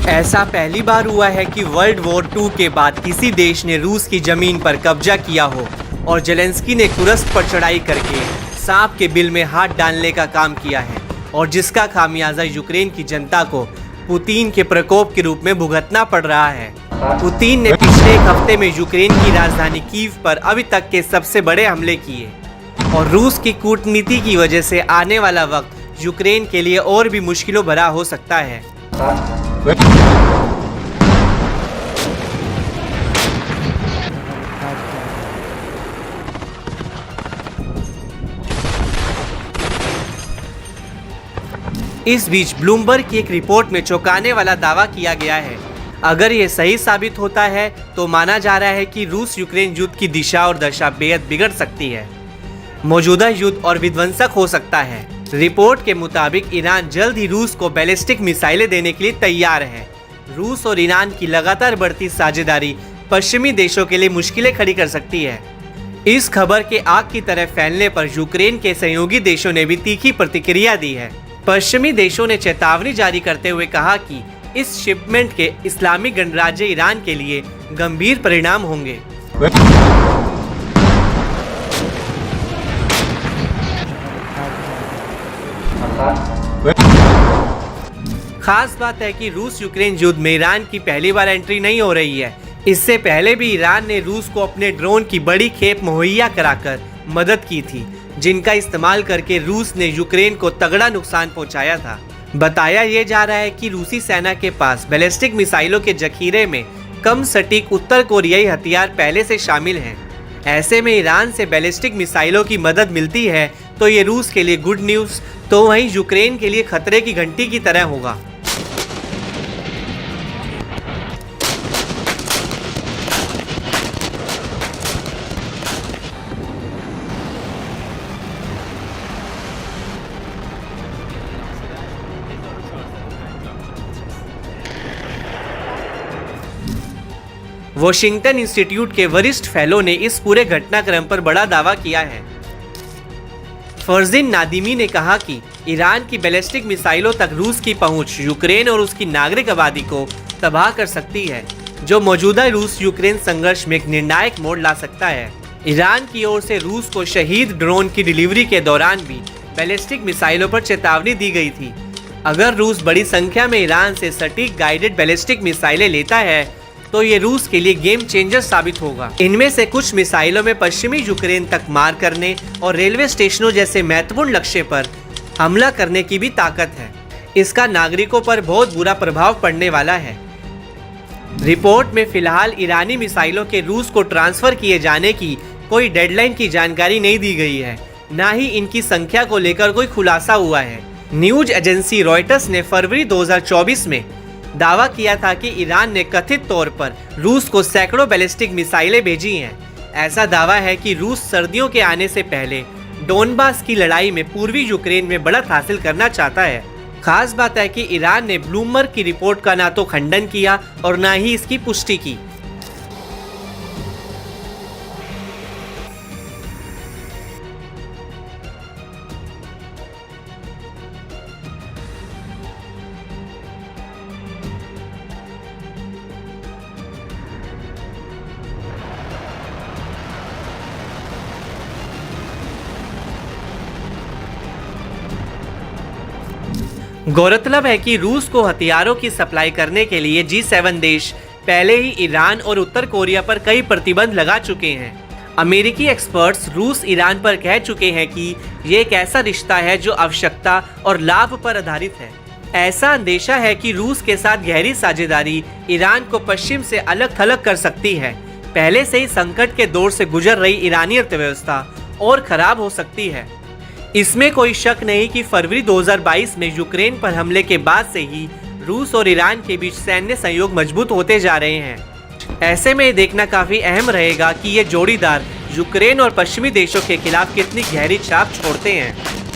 ऐसा पहली बार हुआ है कि वर्ल्ड वॉर 2 के बाद किसी देश ने रूस की जमीन पर कब्जा किया हो और जेलेंस्की ने कुर्स्क पर चढ़ाई करके सांप के बिल में हाथ डालने का काम किया है और जिसका खामियाजा यूक्रेन की जनता को पुतिन के प्रकोप के रूप में भुगतना पड़ रहा है। पुतिन ने पिछले एक हफ्ते में यूक्रेन की राजधानी कीव पर अभी तक के सबसे बड़े हमले किए और रूस की कूटनीति की वजह से आने वाला वक्त यूक्रेन के लिए और भी मुश्किलों भरा हो सकता है। इस बीच ब्लूमबर्ग की एक रिपोर्ट में चौंकाने वाला दावा किया गया है। अगर ये सही साबित होता है तो माना जा रहा है कि रूस यूक्रेन युद्ध की दिशा और दशा बेहद बिगड़ सकती है। मौजूदा युद्ध और विध्वंसक हो सकता है। रिपोर्ट के मुताबिक ईरान जल्द ही रूस को बैलिस्टिक मिसाइलें देने के लिए तैयार है। रूस और ईरान की लगातार बढ़ती साझेदारी पश्चिमी देशों के लिए मुश्किलें खड़ी कर सकती है। इस खबर के आग की तरह फैलने पर यूक्रेन के सहयोगी देशों ने भी तीखी प्रतिक्रिया दी है। पश्चिमी देशों ने चेतावनी जारी करते हुए कहा कि इस शिपमेंट के इस्लामिक गणराज्य ईरान के लिए गंभीर परिणाम होंगे। खास बात है कि रूस यूक्रेन युद्ध में ईरान की पहली बार एंट्री नहीं हो रही है। इससे पहले भी ईरान ने रूस को अपने ड्रोन की बड़ी खेप मुहैया कराकर मदद की थी, जिनका इस्तेमाल करके रूस ने यूक्रेन को तगड़ा नुकसान पहुंचाया था। बताया यह जा रहा है कि रूसी सेना के पास बैलिस्टिक मिसाइलों के जखीरे में कम सटीक उत्तर कोरियाई हथियार पहले से शामिल हैं। ऐसे में ईरान से बैलिस्टिक मिसाइलों की मदद मिलती है तो ये रूस के लिए गुड न्यूज़, तो वहीं यूक्रेन के लिए खतरे की घंटी की तरह होगा। वॉशिंगटन इंस्टीट्यूट के वरिष्ठ फेलो ने इस पूरे घटनाक्रम पर बड़ा दावा किया है। फरजीन नादिमी ने कहा कि ईरान की बैलिस्टिक मिसाइलों तक रूस की पहुंच यूक्रेन और उसकी नागरिक आबादी को तबाह कर सकती है, जो मौजूदा रूस यूक्रेन संघर्ष में एक निर्णायक मोड़ ला सकता है। ईरान की ओर से रूस को शहीद ड्रोन की डिलीवरी के दौरान भी बैलिस्टिक मिसाइलों पर चेतावनी दी गई थी। अगर रूस बड़ी संख्या में ईरान से सटीक गाइडेड बैलिस्टिक मिसाइलें लेता है तो ये रूस के लिए गेम चेंजर साबित होगा। इनमें से कुछ मिसाइलों में पश्चिमी यूक्रेन तक मार करने और रेलवे स्टेशनों जैसे महत्वपूर्ण लक्ष्य पर हमला करने की भी ताकत है। इसका नागरिकों पर बहुत बुरा प्रभाव पड़ने वाला है। रिपोर्ट में फिलहाल ईरानी मिसाइलों के रूस को ट्रांसफर किए जाने की कोई डेडलाइन की जानकारी नहीं दी गई है, न ही इनकी संख्या को लेकर कोई खुलासा हुआ है। न्यूज एजेंसी रॉयटर्स ने फरवरी 2024 में दावा किया था कि ईरान ने कथित तौर पर रूस को सैकड़ों बैलिस्टिक मिसाइलें भेजी हैं। ऐसा दावा है कि रूस सर्दियों के आने से पहले डोनबास की लड़ाई में पूर्वी यूक्रेन में बढ़त हासिल करना चाहता है। खास बात है कि ईरान ने ब्लूमबर्ग की रिपोर्ट का ना तो खंडन किया और ना ही इसकी पुष्टि की। गौरतलब है कि रूस को हथियारों की सप्लाई करने के लिए G7 देश पहले ही ईरान और उत्तर कोरिया पर कई प्रतिबंध लगा चुके हैं। अमेरिकी एक्सपर्ट्स रूस ईरान पर कह चुके हैं कि ये एक ऐसा रिश्ता है जो आवश्यकता और लाभ पर आधारित है। ऐसा अंदेशा है कि रूस के साथ गहरी साझेदारी ईरान को पश्चिम से अलग थलग कर सकती है। पहले से ही संकट के दौर से गुजर रही ईरानी अर्थव्यवस्था और खराब हो सकती है। इसमें कोई शक नहीं कि फरवरी 2022 में यूक्रेन पर हमले के बाद से ही रूस और ईरान के बीच सैन्य सहयोग मजबूत होते जा रहे हैं। ऐसे में देखना काफी अहम रहेगा कि ये जोड़ीदार यूक्रेन और पश्चिमी देशों के खिलाफ कितनी गहरी छाप छोड़ते हैं।